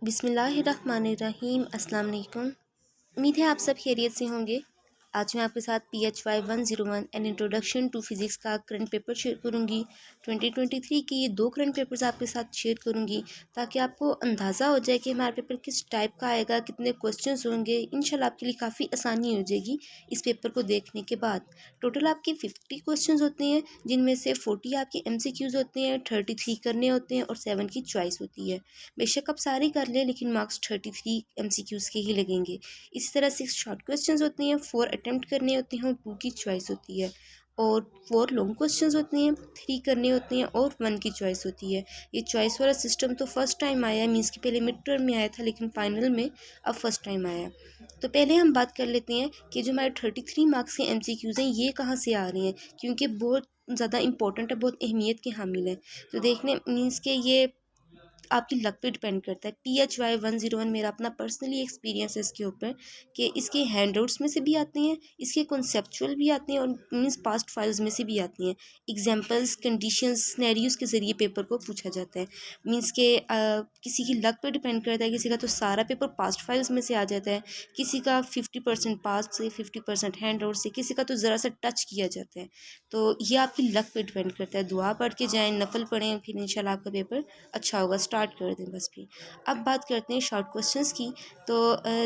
बिस्मिल्लाहिर्रहमानिर्रहीम। अस्सलाम वालेकुम। उम्मीद है आप सब खैरियत से होंगे। आज मैं आपके साथ PHY 101 an introduction to physics का करंट पेपर शेयर करूंगी। 2023 की ये 2 करंट पेपर्स आपके साथ शेयर करूंगी ताकि आपको अंदाज़ा हो जाए कि हमारा पेपर किस टाइप का आएगा, कितने क्वेश्चंस होंगे। इंशाल्लाह आपके लिए काफ़ी आसानी हो जाएगी इस पेपर को देखने के बाद। टोटल आपके 50 क्वेश्चंस होते हैं, जिनमें से 40 आपके MCQs होते हैं, 33 करने होते हैं और 7 की चॉइस होती है। बेशक आप सारे कर लें, लेकिन मार्क्स 33 MCQs के ही लगेंगे। इसी तरह 6 शॉर्ट क्वेश्चंस होते हैं, 4 अटेम्प्ट करने होते हैं और 2 की चॉइस होती है। और 4 लॉन्ग क्वेश्चंस होते हैं, 3 करने होते हैं और 1 की चॉइस होती है। ये चॉइस वाला सिस्टम तो फर्स्ट टाइम आया है, मीन्स कि पहले मिड टर्म में आया था, लेकिन फाइनल में अब फर्स्ट टाइम आया। तो पहले हम बात कर लेते हैं कि जो हमारे 33 मार्क्स के MCQs हैं ये कहाँ से आ रहे हैं, क्योंकि बहुत ज़्यादा इंपॉर्टेंट है, बहुत अहमियत के हामिल है। तो देखने मीन्स के ये आपकी लक पे डिपेंड करता है। PHY 101 मेरा अपना पर्सनली एक्सपीरियंस है इसके ऊपर, कि इसके हैंडआउट्स में से भी आते हैं, इसके कॉन्सेप्चुअल भी आते हैं और मीन्स पास्ट फाइल्स में से भी आती हैं। एग्जांपल्स, कंडीशंस, सिनेरियोज के ज़रिए पेपर को पूछा जाता है। मीन्स के किसी की लक पे डिपेंड करता है, किसी का तो सारा पेपर पास्ट फाइल्स में से आ जाता है, किसी का 50% पास्ट से, 50% हैंडआउट से, किसी का तो ज़रा सा टच किया जाता है। तो ये आपकी लक पे डिपेंड करता है। दुआ पढ़ के जाएँ, नफल पढ़ें, फिर इंशाल्लाह आपका पेपर अच्छा होगा। स्टार्ट कर दें बस भी। अब बात करते हैं शॉर्ट क्वेश्चंस की। तो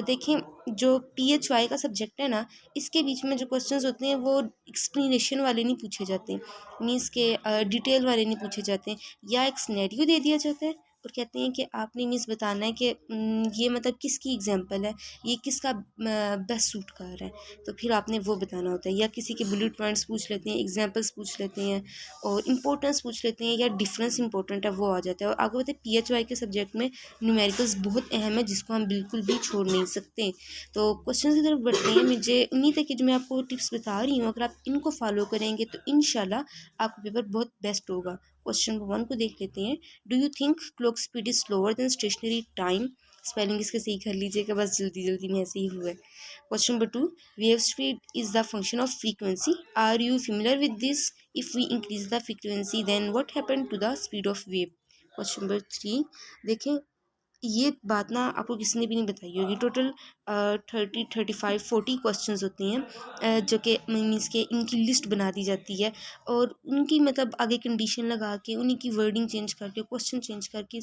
देखें, जो PHY का सब्जेक्ट है ना, इसके बीच में जो क्वेश्चंस होते हैं वो एक्सप्लेनेशन वाले नहीं पूछे जाते, मीन्स के डिटेल वाले नहीं पूछे जाते। या एक सिनेरियो दे दिया जाता है और कहते हैं कि आपने मीन्स बताना है कि ये मतलब किसकी एग्जांपल है, ये किसका बेस्ट सूट कर रहा है, तो फिर आपने वो बताना होता है। या किसी के बुलेट पॉइंट्स पूछ लेते हैं, एग्जांपल्स पूछ लेते हैं और इंपॉर्टेंस पूछ लेते हैं, या डिफरेंस इंपॉर्टेंट है वो आ जाता है। और आपको पता है PHY के सब्जेक्ट में न्यूमेरिकल्स बहुत अहम है, जिसको हम बिल्कुल भी छोड़ नहीं सकते। तो क्वेश्चन की तरफ बढ़ते हैं। मुझे उम्मीद है कि जो मैं आपको टिप्स बता रही हूँ, अगर आप इनको फॉलो करेंगे तो इंशाल्लाह आपका पेपर बहुत बेस्ट होगा। क्वेश्चन नंबर 1 को देख लेते हैं। Do you think clock speed is slower than stationary time? Spelling इसके सही कर लीजिएगा, बस जल्दी जल्दी में ऐसे ही हुआ है। Question number 2, wave speed is the function of frequency, are you familiar with this? If we increase the frequency, then what happened to the speed of wave? Question number 3, देखें, ये बात ना आपको किसी ने भी नहीं बताई होगी। टोटल 30, 35, 40 क्वेश्चन होते हैं, जो कि मीन्स के इनकी लिस्ट बना दी जाती है और उनकी मतलब आगे कंडीशन लगा के, उन्हीं की वर्डिंग चेंज करके, क्वेश्चन चेंज करके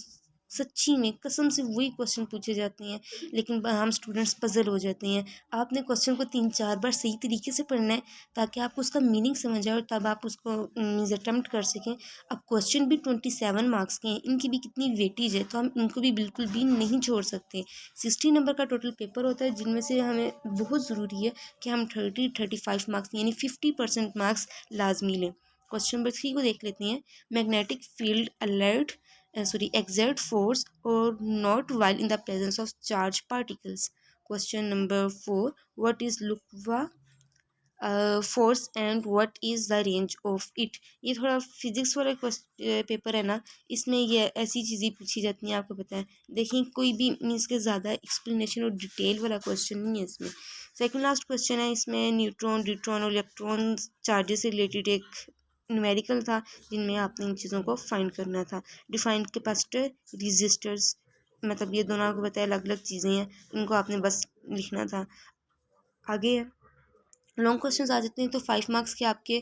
सच्ची में कसम से वही क्वेश्चन पूछे जाते हैं, लेकिन हम स्टूडेंट्स पजल हो जाते हैं। आपने क्वेश्चन को 3-4 बार सही तरीके से पढ़ना है ताकि आपको उसका मीनिंग समझ आए और तब आप उसको मीन्स अटैम्प्ट कर सकें। अब क्वेश्चन भी 27 मार्क्स के हैं, इनकी भी कितनी वेटेज है, तो हम इनको भी बिल्कुल भी नहीं छोड़ सकते। 60 नंबर का टोटल पेपर होता है, जिनमें से हमें बहुत ज़रूरी है कि हम 35 मार्क्स यानी 50% मार्क्स लाजमी लें। क्वेश्चन नंबर 3 को देख लेते हैं। Magnetic field alert exert force or not while in the presence of charged particles. Question number 4, what is Lukwa force and what is the range of it? ये थोड़ा physics वाला paper है ना, इसमें ये ऐसी चीज़ें पूछी जाती हैं, आपको पता है। देखिए, कोई भी मीन्स के ज़्यादा एक्सप्लेनेशन और डिटेल वाला क्वेश्चन नहीं है इसमें। सेकंड लास्ट क्वेश्चन है इसमें, न्यूट्रॉन, ड्यूट्रॉन और इलेक्ट्रॉन चार्जेस से रिलेटेड एक न्यूमेरिकल था, जिनमें आपने इन चीज़ों को फाइंड करना था। डिफाइन कैपेसिटर, रजिस्टर्स, मतलब ये दोनों आपको पता है अलग अलग चीज़ें हैं, इनको आपने बस लिखना था। आगे है लॉन्ग क्वेश्चंस आ जाते हैं, तो 5 मार्क्स के आपके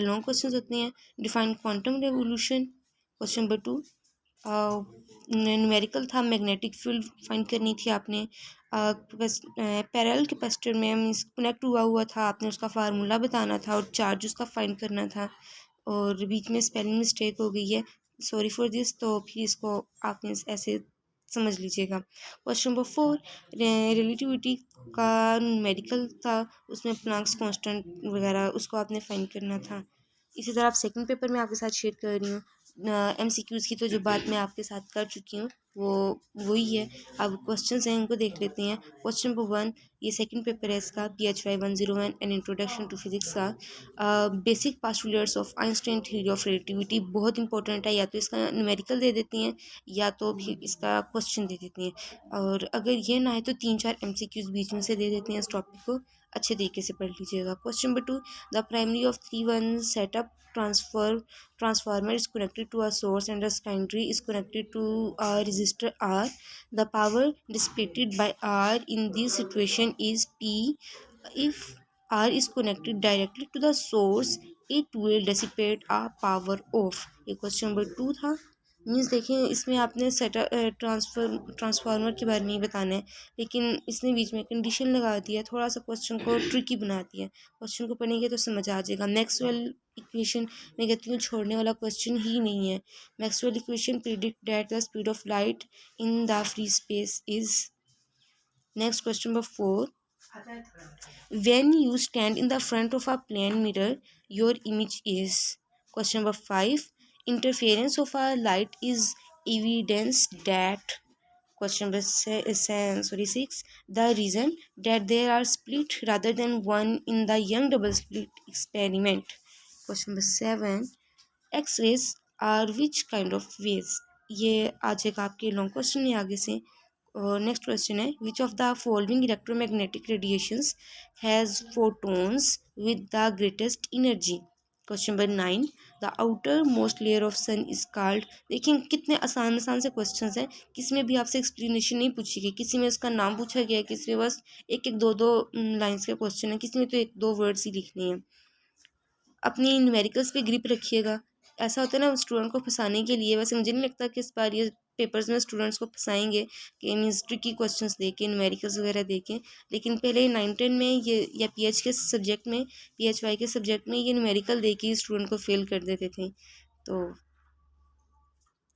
लॉन्ग क्वेश्चंस होते हैं। Define quantum revolution, question number 2। Numerical था, मैग्नेटिक फील्ड फाइंड करनी थी आपने। पैरेलल कैपेसिटर में मीन्स कनेक्ट हुआ हुआ था, आपने उसका फार्मूला बताना था और चार्ज उसका फाइंड करना था। और बीच में स्पेलिंग मिस्टेक हो गई है, सॉरी फॉर दिस, तो फिर इसको आपने ऐसे समझ लीजिएगा। क्वेश्चन नंबर 4, रिलेटिविटी का मेडिकल था, उसमें प्लांक्स कांस्टेंट वगैरह उसको आपने फाइंड करना था। इसी तरह आप सेकंड पेपर में आपके साथ शेयर कर रही हूँ। MCQs की तो जो बात मैं आपके साथ कर चुकी हूँ वो वही है। अब क्वेश्चंस हैं, उनको देख लेते हैं। क्वेश्चन नंबर 1, ये सेकंड पेपर है इसका, PHY 101 an introduction to physics का। Basic postulates of Einstein theory of relativity बहुत इंपॉर्टेंट है, या तो इसका न्यूमेरिकल दे देती हैं या तो फिर इसका क्वेश्चन दे देती हैं। और अगर ये ना है तो 3-4 MCQs बीच में से दे देती हैं। इस टॉपिक को अच्छे तरीके से पढ़ लीजिएगा। Question number 2, the primary of 3-1 setup transformer is connected to a source and the secondary is connected to a resistor R. The power dissipated by R in this situation is P. If R is connected directly to the source, it will dissipate a power of. ये question number 2 था। Means देखें इसमें आपने transformer के बारे में ही बताना है, लेकिन इसने बीच में कंडीशन लगा दिया, थोड़ा सा क्वेश्चन को ट्रिकी बना दिया। क्वेश्चन को पढ़ेंगे तो समझ आ जाएगा। मैक्सवेल इक्वेशन मैं कहती हूँ छोड़ने वाला क्वेश्चन ही नहीं है। Maxwell equation predict that the speed of light in the free space is. Next question number 4, when you stand in the front of a plane mirror, your image is. Question number 5. Interference of a light is evidence that. Question number 6. The reason that there are split rather than one in the young double slit experiment. Question number 7. X-rays are which kind of waves? ये आ जाएगा आपके long question में आगे से। और next question है, which of the following electromagnetic radiations has photons with the greatest energy. Question number 9, the outermost layer of sun is called. देखिए कितने आसान आसान से क्वेश्चंस हैं, किसी में भी आपसे एक्सप्लेनेशन नहीं पूछी गई, किसी में उसका नाम पूछा गया है, किसी में बस एक एक दो दो लाइन्स के क्वेश्चन है, किसी में तो एक दो वर्ड्स ही लिखने हैं। अपनी न्यूमेरिकल्स पे ग्रिप रखिएगा। ऐसा होता है ना स्टूडेंट को फंसाने के लिए, वैसे मुझे नहीं लगता कि इस बार ये पेपर्स में स्टूडेंट्स को फंसाएंगे कि मीन्स ट्रिकी क्वेश्चंस देके न्यूमेरिकल्स वगैरह देके, लेकिन पहले 9-10 में ये या पीएच के सब्जेक्ट में, पीएचवाई के सब्जेक्ट में ये न्यूमेरिकल देके ही स्टूडेंट को फेल कर देते थे। तो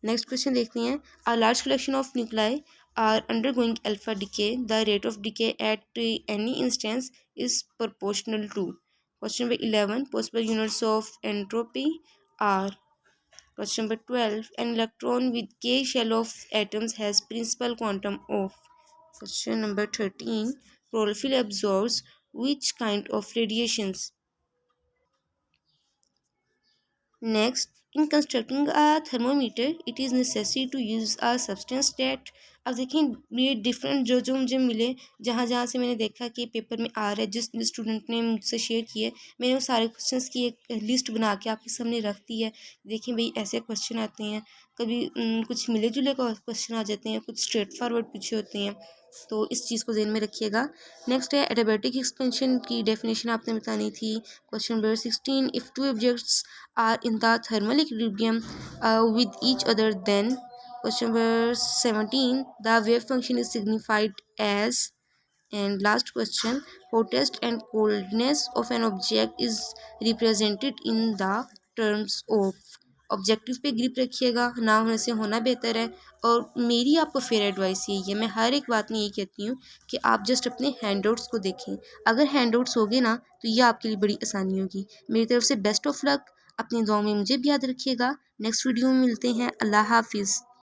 नेक्स्ट क्वेश्चन देखते हैं, a large collection of nuclei are undergoing alpha decay, the rate of decay at any instance is proportional to. Question number 11, possible units of entropy are. Question number 12, an electron with k shell of atoms has principal quantum of. Question number 13, chlorophyll absorbs which kind of radiations? Next, in constructing a thermometer, it is necessary to use a substance that. अब देखें ये different जो जो मुझे मिले, जहाँ जहाँ से मैंने देखा कि पेपर में आ रहा है, जिस स्टूडेंट ने मुझसे शेयर किए, मैंने वो सारे क्वेश्चंस की एक लिस्ट बना के आपके सामने रख दी है। देखिए भाई ऐसे क्वेश्चन आते हैं, कभी कुछ मिले जुले क्वेश्चन आ जाते हैं, कुछ स्ट्रेट फॉरवर्ड पूछे होते हैं, तो इस चीज़ को ध्यान में रखिएगा। नेक्स्ट है एडियाबैटिक एक्सपेंशन की डेफिनेशन आपने बतानी थी। Question number 16, if two objects are in the thermal equilibrium with each other, then. Question number 17, the wave function is signified as. And last question, hottest and coldness of an object is represented in the terms of. Objective पे grip रखिएगा, ना होने से होना बेहतर है। और मेरी आपको फेयर एडवाइस यही है, मैं हर एक बात में यही कहती हूँ कि आप जस्ट अपने हैंडआउट्स को देखें। अगर हैंडआउट्स होगे ना तो ये आपके लिए बड़ी आसानी होगी। मेरी तरफ से बेस्ट ऑफ लक। अपनी दुआओं में मुझे भी याद रखिएगा। नेक्स्ट वीडियो में मिलते हैं। अल्लाह हाफिज़।